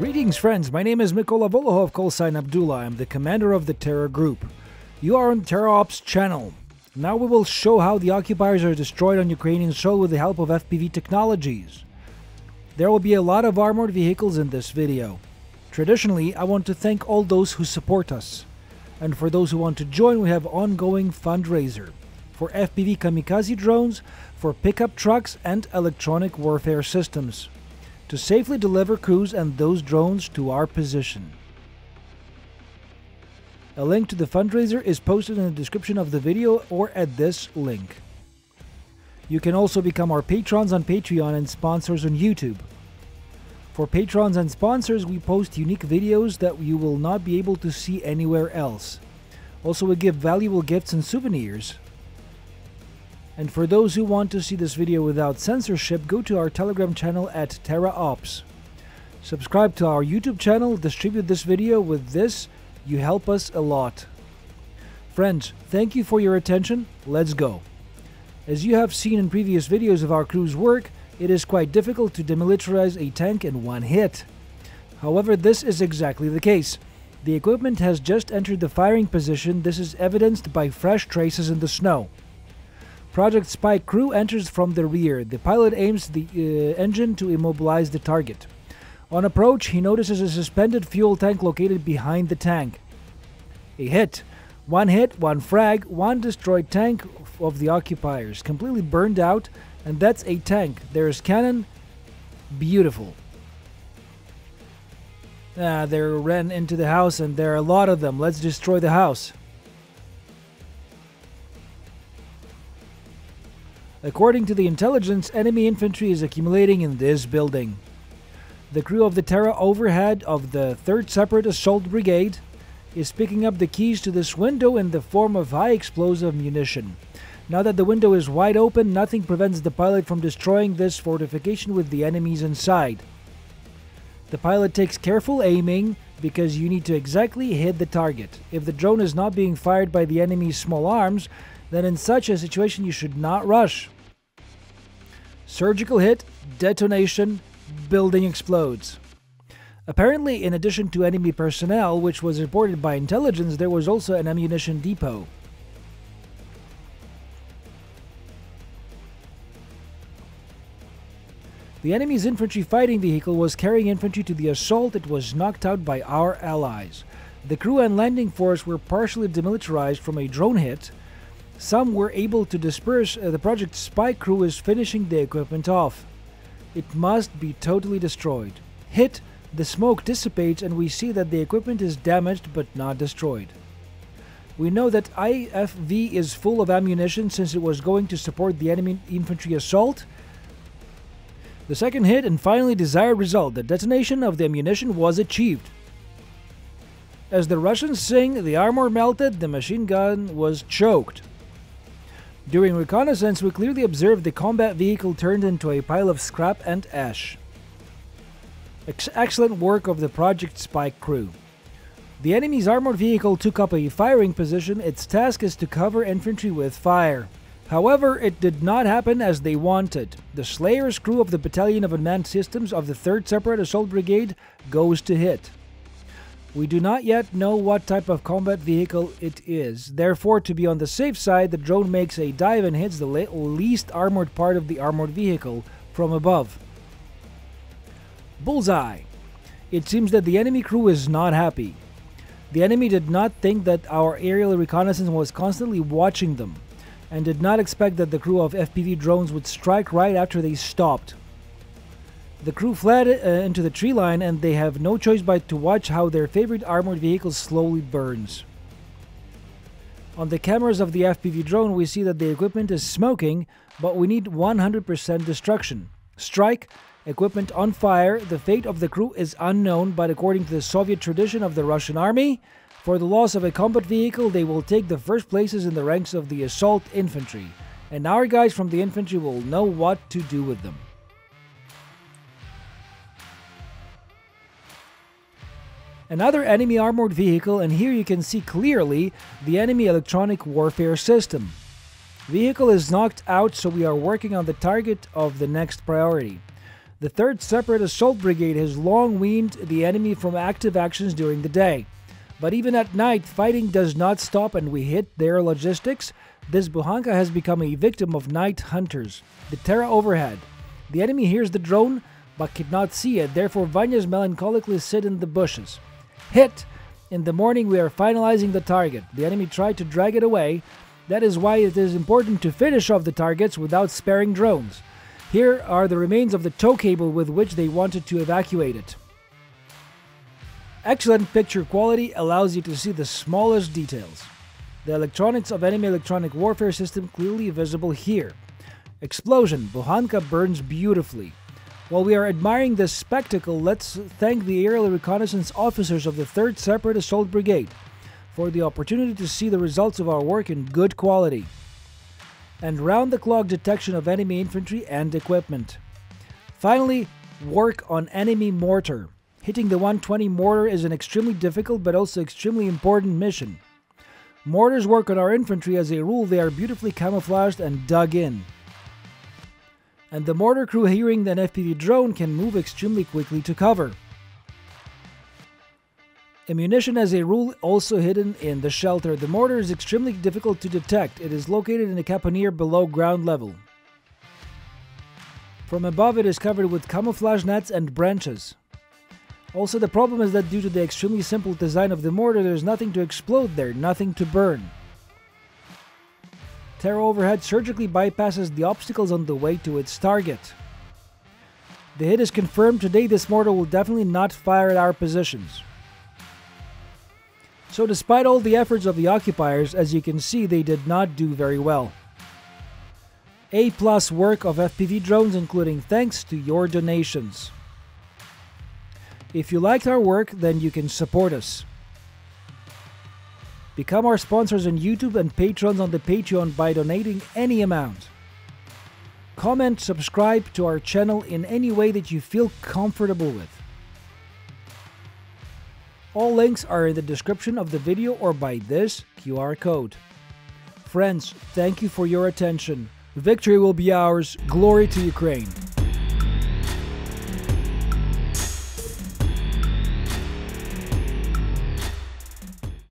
Greetings friends, my name is Mikola Volohov, callsign Abdullah. I'm the commander of the TERRA group. You are on TERRAops channel. Now we will show how the occupiers are destroyed on Ukrainian soil with the help of FPV technologies. There will be a lot of armored vehicles in this video. Traditionally, I want to thank all those who support us. And for those who want to join, we have ongoing fundraiser for FPV kamikaze drones, for pickup trucks and electronic warfare systems, to safely deliver crews and those drones to our position. A link to the fundraiser is posted in the description of the video or at this link. You can also become our patrons on Patreon and sponsors on YouTube. For patrons and sponsors, we post unique videos that you will not be able to see anywhere else. Also, we give valuable gifts and souvenirs. And for those who want to see this video without censorship, go to our Telegram channel at TERRAops. Subscribe to our YouTube channel, distribute this video. With this, you help us a lot. Friends, thank you for your attention. Let's go. As you have seen in previous videos of our crew's work, it is quite difficult to demilitarize a tank in one hit. However, this is exactly the case. The equipment has just entered the firing position. This is evidenced by fresh traces in the snow. Project Spike crew enters from the rear. The pilot aims the engine to immobilize the target. On approach, he notices a suspended fuel tank located behind the tank. A hit, one frag, one destroyed tank of the occupiers, completely burned out, and that's a tank. There's cannon. Beautiful. They ran into the house, and there are a lot of them. Let's destroy the house. According to the intelligence, enemy infantry is accumulating in this building. The crew of the TERRA overhead of the 3rd Separate Assault Brigade is picking up the keys to this window in the form of high explosive munition. Now that the window is wide open, nothing prevents the pilot from destroying this fortification with the enemies inside. The pilot takes careful aiming because you need to exactly hit the target. If the drone is not being fired by the enemy's small arms, then in such a situation you should not rush. Surgical hit, detonation, building explodes. Apparently, in addition to enemy personnel, which was reported by intelligence, there was also an ammunition depot. The enemy's infantry fighting vehicle was carrying infantry to the assault. It was knocked out by our allies. The crew and landing force were partially demilitarized from a drone hit. Some were able to disperse. The Project Spike crew is finishing the equipment off. It must be totally destroyed. Hit, the smoke dissipates and we see that the equipment is damaged but not destroyed. We know that IFV is full of ammunition since it was going to support the enemy infantry assault. The second hit and finally desired result, the detonation of the ammunition was achieved. As the Russians sing, the armor melted, the machine gun was choked. During reconnaissance, we clearly observed the combat vehicle turned into a pile of scrap and ash. Excellent work of the Project Spike crew. The enemy's armored vehicle took up a firing position. Its task is to cover infantry with fire. However, it did not happen as they wanted. The Slayer's crew of the Battalion of Unmanned Systems of the 3rd Separate Assault Brigade goes to hit. We do not yet know what type of combat vehicle it is. Therefore, to be on the safe side, the drone makes a dive and hits the least armored part of the armored vehicle from above. Bullseye! It seems that the enemy crew is not happy. The enemy did not think that our aerial reconnaissance was constantly watching them, and did not expect that the crew of FPV drones would strike right after they stopped. The crew fled into the tree line and they have no choice but to watch how their favorite armored vehicle slowly burns. On the cameras of the FPV drone, we see that the equipment is smoking, but we need 100% destruction. Strike, equipment on fire. The fate of the crew is unknown, but according to the Soviet tradition of the Russian army, for the loss of a combat vehicle, they will take the first places in the ranks of the assault infantry, and our guys from the infantry will know what to do with them. Another enemy armored vehicle, and here you can see clearly the enemy electronic warfare system. Vehicle is knocked out, so we are working on the target of the next priority. The 3rd Separate Assault Brigade has long weaned the enemy from active actions during the day. But even at night, fighting does not stop and we hit their logistics. This Buhanka has become a victim of night hunters. The TERRA overhead. The enemy hears the drone but cannot see it, therefore Vanya's melancholically sit in the bushes. Hit! In the morning we are finalizing the target. The enemy tried to drag it away. That is why it is important to finish off the targets without sparing drones. Here are the remains of the tow cable with which they wanted to evacuate it. Excellent picture quality allows you to see the smallest details. The electronics of enemy electronic warfare system clearly visible here. Explosion. Buhanka burns beautifully. While we are admiring this spectacle, let's thank the aerial reconnaissance officers of the 3rd Separate Assault Brigade for the opportunity to see the results of our work in good quality. And round-the-clock detection of enemy infantry and equipment. Finally, work on enemy mortar. Hitting the 120 mortar is an extremely difficult but also extremely important mission. Mortars work on our infantry. As a rule, they are beautifully camouflaged and dug in. And the mortar crew hearing an FPV drone can move extremely quickly to cover. Ammunition as a rule also hidden in the shelter. The mortar is extremely difficult to detect. It is located in a caponnier below ground level. From above it is covered with camouflage nets and branches. Also the problem is that due to the extremely simple design of the mortar, there is nothing to explode there, nothing to burn. TERRA overhead surgically bypasses the obstacles on the way to its target. The hit is confirmed. Today this mortar will definitely not fire at our positions. So despite all the efforts of the occupiers, as you can see, they did not do very well. A+ work of FPV drones, including thanks to your donations. If you liked our work, then you can support us. Become our sponsors on YouTube and patrons on the Patreon by donating any amount. Comment, subscribe to our channel in any way that you feel comfortable with. All links are in the description of the video or by this QR code. Friends, thank you for your attention. Victory will be ours. Glory to Ukraine.